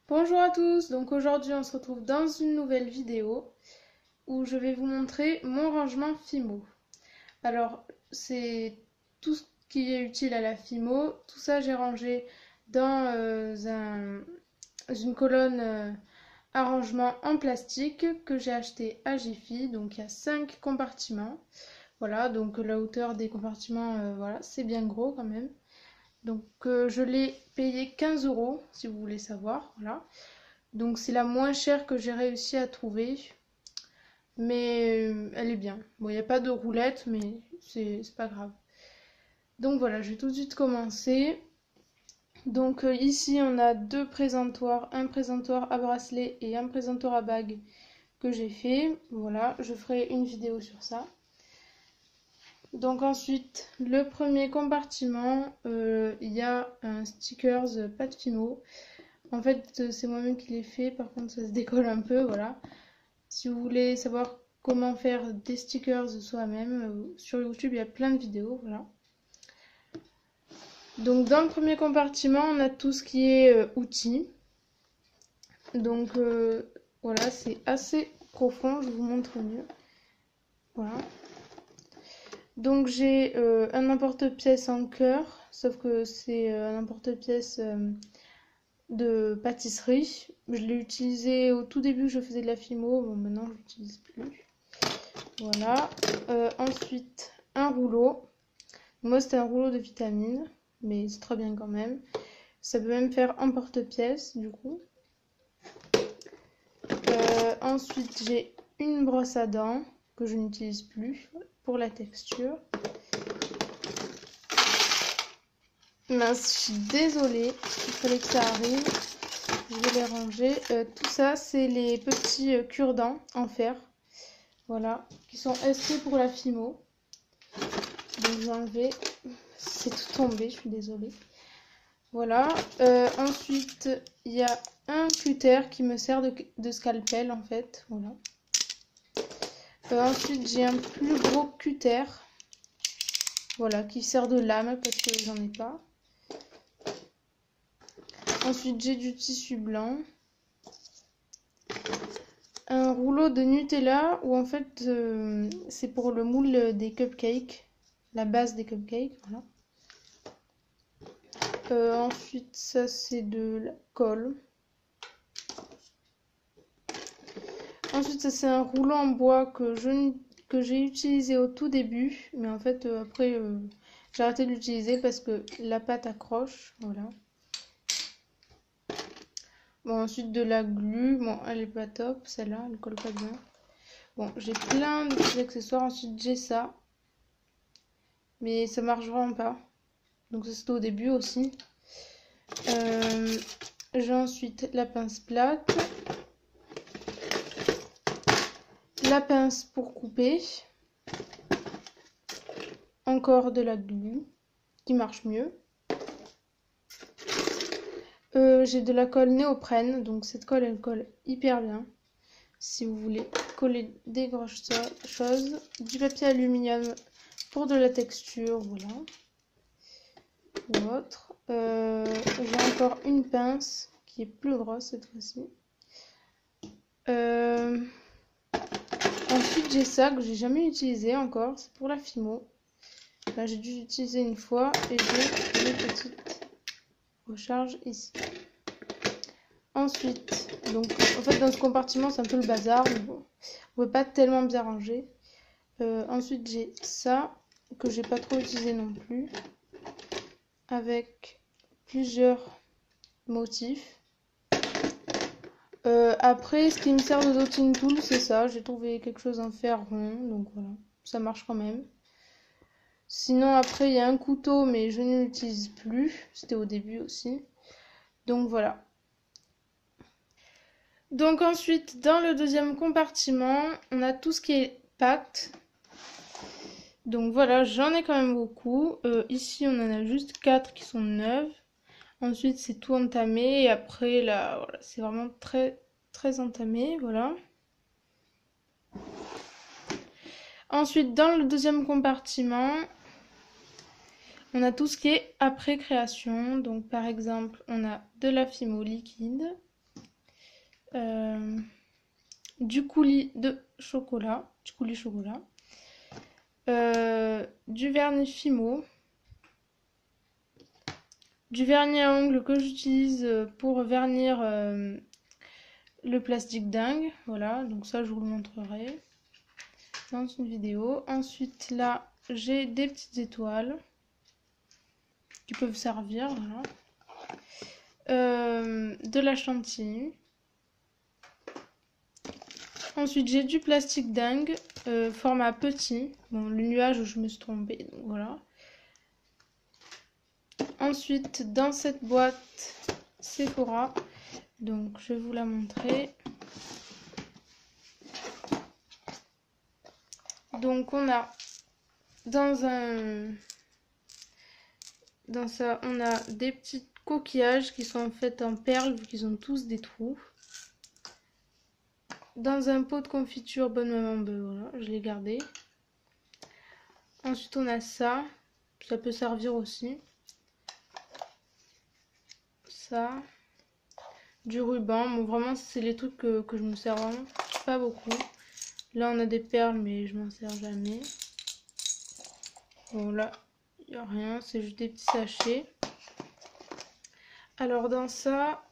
Bonjour à tous, donc aujourd'hui on se retrouve dans une nouvelle vidéo où je vais vous montrer mon rangement Fimo. Alors c'est tout ce qui est utile à la Fimo, tout ça j'ai rangé dans une colonne à rangement en plastique que j'ai acheté à Jiffy, donc il y a 5 compartiments. Voilà, donc la hauteur des compartiments, voilà, c'est bien gros quand même. Donc je l'ai payé 15 € si vous voulez savoir, voilà. Donc c'est la moins chère que j'ai réussi à trouver. Mais elle est bien. Bon, il n'y a pas de roulette, mais c'est pas grave. Donc voilà, je vais tout de suite commencer. Donc ici on a deux présentoirs, un présentoir à bracelet et un présentoir à bague que j'ai fait. Voilà, je ferai une vidéo sur ça. Donc ensuite, le premier compartiment, il y a un stickers pas de Fimo. En fait, c'est moi-même qui l'ai fait, par contre ça se décolle un peu, voilà. Si vous voulez savoir comment faire des stickers soi-même, sur YouTube il y a plein de vidéos, voilà. Donc dans le premier compartiment, on a tout ce qui est outils. Donc voilà, c'est assez profond, je vous montre mieux. Voilà. Donc j'ai un emporte-pièce en cœur, sauf que c'est un emporte-pièce de pâtisserie. Je l'ai utilisé au tout début, je faisais de la Fimo, bon maintenant je l'utilise plus. Voilà. Ensuite, un rouleau. Moi c'était un rouleau de vitamines, mais c'est très bien quand même. Ça peut même faire un porte-pièce du coup. Ensuite j'ai une brosse à dents que je n'utilise plus pour la texture. Mince, je suis désolée, il fallait que ça arrive. Je vais les ranger. Tout ça, c'est les petits cure-dents en fer. Voilà, qui sont ST pour la Fimo. Donc j'ai enlevé. C'est tout tombé, je suis désolée. Voilà. Ensuite, il y a un cutter qui me sert de scalpel en fait. Voilà. Ensuite, j'ai un plus gros cutter. Voilà, qui sert de lame parce que j'en ai pas. Ensuite, j'ai du tissu blanc. Un rouleau de Nutella où en fait c'est pour le moule des cupcakes, la base des cupcakes, voilà. Ensuite ça c'est de la colle. Ensuite ça c'est un rouleau en bois que j'ai utilisé au tout début, mais en fait après j'ai arrêté de l'utiliser parce que la pâte accroche, voilà. Bon, ensuite de la glu, bon elle est pas top celle-là, elle colle pas bien. Bon, j'ai plein de petits accessoires. Ensuite, j'ai ça. Mais ça marche vraiment pas. Donc, ça, c'était au début aussi. J'ai ensuite la pince plate. La pince pour couper. Encore de la glu qui marche mieux. J'ai de la colle néoprène. Donc, cette colle, elle colle hyper bien. Si vous voulez coller des grosses choses. Du papier aluminium pour de la texture, voilà. Ou autre. J'ai encore une pince qui est plus grosse cette fois-ci. Ensuite, j'ai ça que j'ai jamais utilisé encore. C'est pour la Fimo. Là, j'ai dû l'utiliser une fois et j'ai une petite recharge ici. Ensuite, donc en fait dans ce compartiment c'est un peu le bazar, mais bon, on peut pas tellement bien ranger. Ensuite j'ai ça que j'ai pas trop utilisé non plus, avec plusieurs motifs. Après ce qui me sert de dotting tool c'est ça, j'ai trouvé quelque chose en fer rond, donc voilà, ça marche quand même. Sinon après il y a un couteau mais je ne l'utilise plus, c'était au début aussi. Donc voilà. Donc ensuite, dans le deuxième compartiment, on a tout ce qui est pâte. Donc voilà, j'en ai quand même beaucoup. Ici, on en a juste 4 qui sont neuves. Ensuite, c'est tout entamé. Et après, là, voilà, c'est vraiment très, très entamé. Voilà. Ensuite, dans le deuxième compartiment, on a tout ce qui est après création. Donc par exemple, on a de la Fimo liquide. du coulis de chocolat, du coulis chocolat, du vernis Fimo, du vernis à ongles que j'utilise pour vernir le plastique dingue. Voilà, donc ça je vous le montrerai dans une vidéo. Ensuite là j'ai des petites étoiles qui peuvent servir, voilà. De la chantilly. Ensuite j'ai du plastique dingue format petit. Bon, le nuage je me suis trompée, donc voilà. Ensuite dans cette boîte Sephora, donc je vais vous la montrer. Donc on a dans ça on a des petits coquillages qui sont faits en perles vu qu'ils ont tous des trous. Dans un pot de confiture Bonne Maman Bœuf, voilà, je l'ai gardé. Ensuite on a ça peut servir aussi. Ça, du ruban, bon vraiment c'est les trucs que je me sers vraiment pas beaucoup. Là on a des perles mais je m'en sers jamais. Bon là il n'y a rien, c'est juste des petits sachets. Alors dans ça,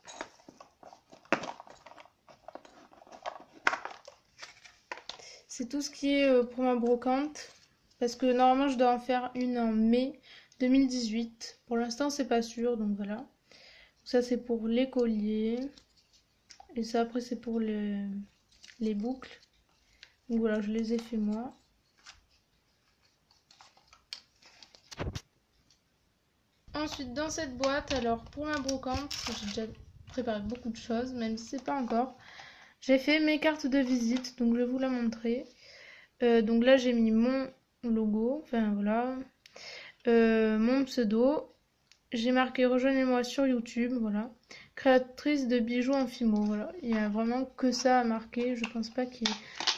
c'est tout ce qui est pour ma brocante. Parce que normalement je dois en faire une en mai 2018. Pour l'instant c'est pas sûr, donc voilà. Ça c'est pour les colliers. Et ça après c'est pour les boucles. Donc voilà, je les ai fait moi. Ensuite dans cette boîte, alors pour ma brocante, j'ai déjà préparé beaucoup de choses, même si c'est pas encore. J'ai fait mes cartes de visite, donc je vais vous la montrer. Donc là j'ai mis mon logo, enfin voilà, mon pseudo. J'ai marqué rejoignez-moi sur YouTube, voilà. Créatrice de bijoux en Fimo, voilà. Il n'y a vraiment que ça à marquer, je pense pas qu'il y ait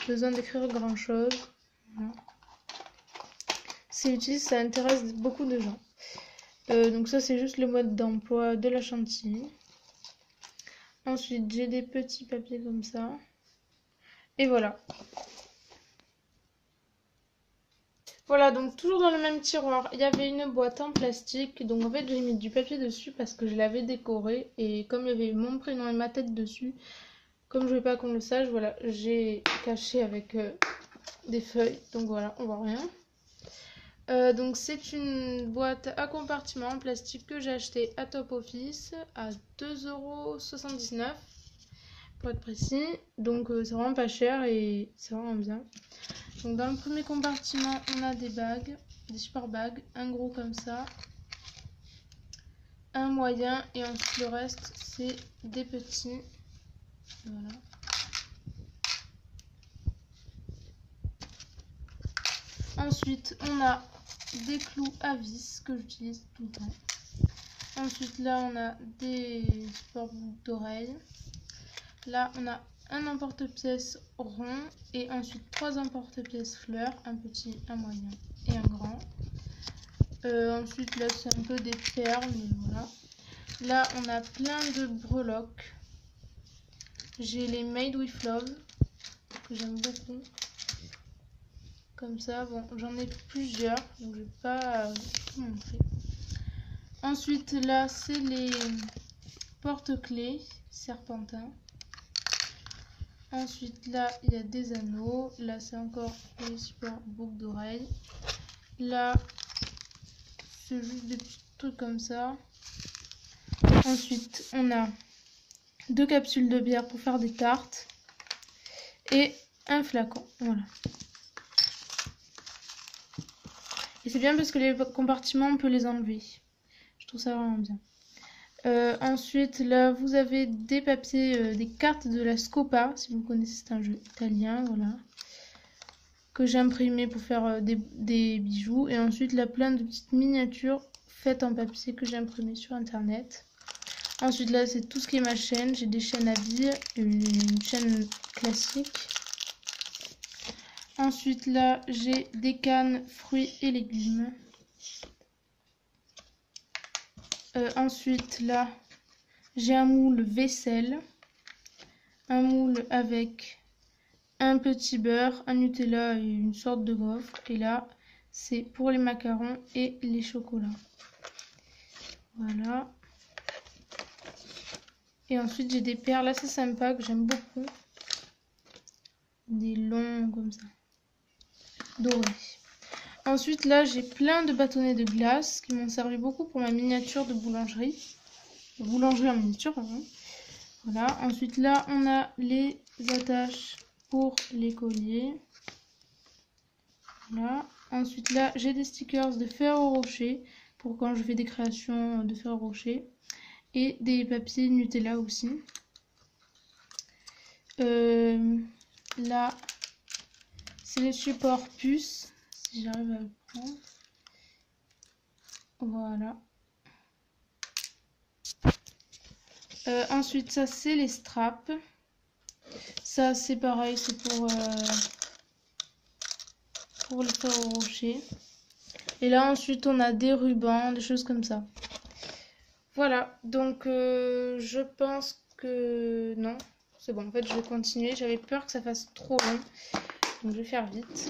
besoin d'écrire grand chose. Voilà. C'est utile, ça intéresse beaucoup de gens. Donc ça c'est juste le mode d'emploi de la chantilly. Ensuite j'ai des petits papiers comme ça. Et voilà. Voilà, donc toujours dans le même tiroir, il y avait une boîte en plastique. Donc en fait j'ai mis du papier dessus parce que je l'avais décoré. Et comme il y avait mon prénom et ma tête dessus, comme je ne veux pas qu'on le sache, voilà, j'ai caché avec des feuilles. Donc voilà, on voit rien. Donc c'est une boîte à compartiment en plastique que j'ai acheté à Top Office à 2,79 € pour être précis. Donc c'est vraiment pas cher et c'est vraiment bien. Donc dans le premier compartiment on a des bagues, des super bagues, un gros comme ça, un moyen et ensuite le reste c'est des petits. Voilà. Ensuite on a des clous à vis que j'utilise tout le temps. Ensuite là on a des supports d'oreilles. Là on a un emporte-pièce rond et ensuite 3 emporte-pièces fleurs, un petit, un moyen et un grand. Ensuite là c'est un peu des perles, mais voilà. Là on a plein de breloques. J'ai les Made with Love que j'aime beaucoup. Comme ça, bon j'en ai plusieurs, donc je vais pas tout montrer. Ensuite là c'est les porte-clés serpentins. Ensuite là il y a des anneaux. Là c'est encore les supports boucles d'oreilles. Là c'est juste des petits trucs comme ça. Ensuite on a 2 capsules de bière pour faire des tartes. Et un flacon, voilà. Et c'est bien parce que les compartiments on peut les enlever. Je trouve ça vraiment bien. Ensuite là vous avez des papiers, des cartes de la Scopa, si vous connaissez, c'est un jeu italien, voilà, que j'ai imprimé pour faire des bijoux. Et ensuite là plein de petites miniatures faites en papier que j'ai imprimé sur internet. Ensuite là c'est tout ce qui est ma chaîne, j'ai des chaînes à billes, une chaîne classique. Ensuite là j'ai des cannes fruits et légumes. Ensuite là j'ai un moule vaisselle. un moule avec un petit beurre, un Nutella et une sorte de gaufre. Et là, c'est pour les macarons et les chocolats. Voilà. Et ensuite, j'ai des perles assez sympas que j'aime beaucoup. Des longs comme ça. Dorés. Ensuite, là, j'ai plein de bâtonnets de glace qui m'ont servi beaucoup pour ma miniature de boulangerie. Boulangerie en miniature, pardon. Voilà. Ensuite, là, on a les attaches pour les colliers. Voilà. Ensuite, là, j'ai des stickers de Ferrero Rocher pour quand je fais des créations de Ferrero Rocher. Et des papiers Nutella aussi. Là, c'est les supports puces. Si j'arrive à le prendre. Voilà. Ensuite, ça, c'est les straps. Ça, c'est pareil, c'est pour le Ferrero Rocher. Et là, ensuite, on a des rubans, des choses comme ça. Voilà, donc je pense que non, c'est bon, en fait je vais continuer, j'avais peur que ça fasse trop long, donc je vais faire vite.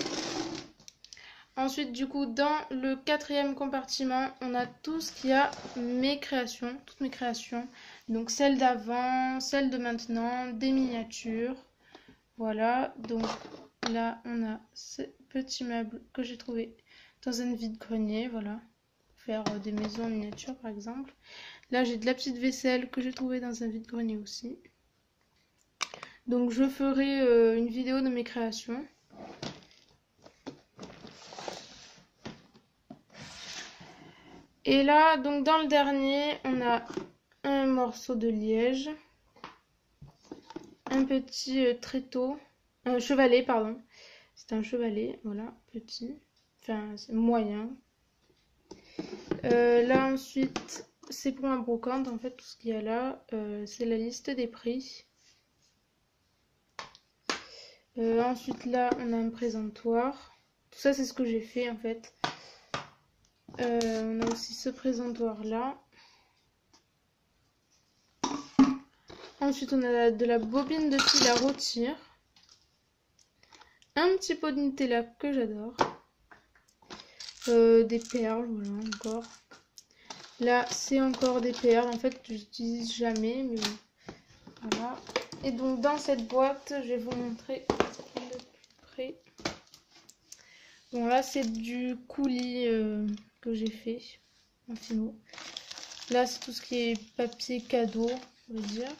Ensuite du coup dans le 4e compartiment, on a tout ce qui a mes créations, toutes mes créations, donc celles d'avant, celles de maintenant, des miniatures, voilà, donc là on a ce petit meuble que j'ai trouvé dans un vide-grenier, voilà, pour faire des maisons en miniature par exemple. Là, j'ai de la petite vaisselle que j'ai trouvée dans un vide-grenier aussi. Donc, je ferai une vidéo de mes créations. Et là, donc dans le dernier, on a un morceau de liège. Un petit tréteau. Un chevalet, pardon. C'est un chevalet, voilà, petit. Enfin, c'est moyen. Là, ensuite... C'est pour ma brocante, en fait, tout ce qu'il y a là, c'est la liste des prix. Ensuite, là, on a un présentoir. Tout ça, c'est ce que j'ai fait, en fait. On a aussi ce présentoir-là. Ensuite, on a de la bobine de fil à rôtir. Un petit pot de Nutella que j'adore. Des perles, voilà, encore. Là, c'est encore des perles. En fait, je n'utilise jamais, mais voilà. Et donc, dans cette boîte, je vais vous montrer de plus près. Bon, là, c'est du coulis que j'ai fait en philo. Là, c'est tout ce qui est papier cadeau, on va dire.